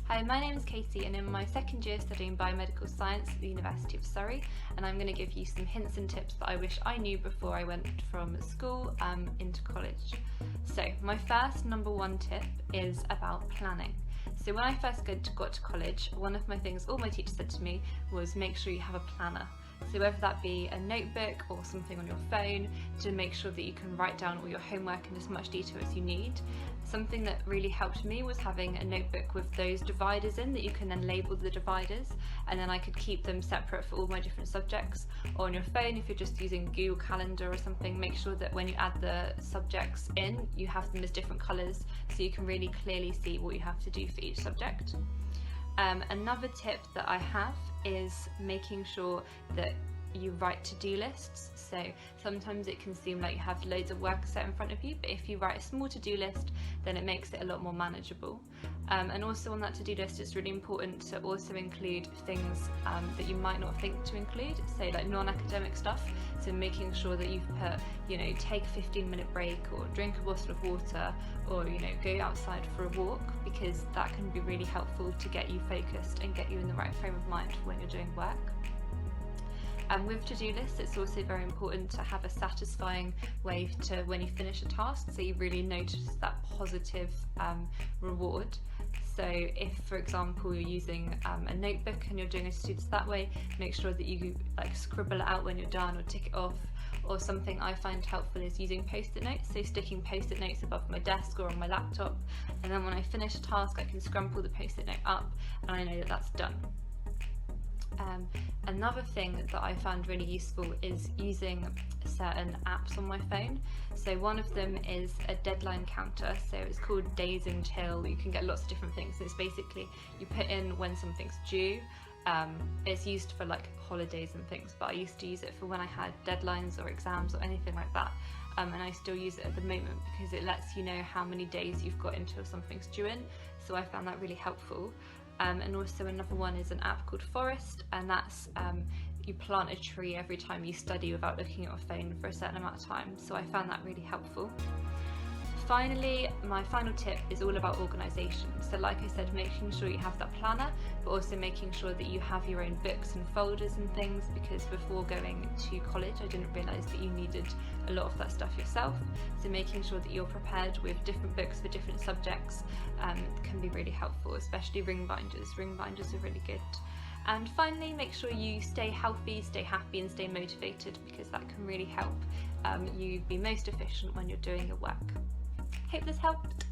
Hi, my name is Katy and in my second year studying biomedical science at the University of Surrey, and I'm going to give you some hints and tips that I wish I knew before I went from school into college. So my first number one tip is about planning. So when I first got to college, one of my things all my teachers said to me was make sure you have a planner. So whether that be a notebook or something on your phone to make sure that you can write down all your homework in as much detail as you need. Something that really helped me was having a notebook with those dividers in that you can then label the dividers, and then I could keep them separate for all my different subjects. Or on your phone, if you're just using Google Calendar or something, make sure that when you add the subjects in, you have them as different colours so you can really clearly see what you have to do for each subject. Another tip that I have is making sure that you write to-do lists. So sometimes it can seem like you have loads of work set in front of you, but if you write a small to-do list, then it makes it a lot more manageable. And also on that to-do list, it's really important to also include things that you might not think to include, so like non-academic stuff. So making sure that you've put, take a 15-minute break or drink a bottle of water or, go outside for a walk, because that can be really helpful to get you focused and get you in the right frame of mind for when you're doing work. And with to-do lists, it's also very important to have a satisfying way to when you finish a task, so you really notice that positive reward. So if, for example, you're using a notebook and you're doing a to-do list that way, make sure that you scribble it out when you're done or tick it off. Or something I find helpful is using post-it notes, so sticking post-it notes above my desk or on my laptop, and then when I finish a task I can scrumple the post-it note up and I know that that's done. Another thing that I found really useful is using certain apps on my phone. So one of them is a deadline counter, so it's called Days Until. You can get lots of different things. It's basically you put in when something's due. It's used for like holidays and things, but I used to use it for when I had deadlines or exams or anything like that. And I still use it at the moment because it lets you know how many days you've got until something's due in. So I found that really helpful. And also another one is an app called Forest, and that's you plant a tree every time you study without looking at your phone for a certain amount of time. So I found that really helpful. Finally, my final tip is all about organisation. So like I said, making sure you have that planner, but also making sure that you have your own books and folders and things, because before going to college I didn't realise that you needed a lot of that stuff yourself. So making sure that you're prepared with different books for different subjects can be really helpful, especially ring binders. Ring binders are really good. And finally, make sure you stay healthy, stay happy and stay motivated, because that can really help you be most efficient when you're doing your work. Hope this helped.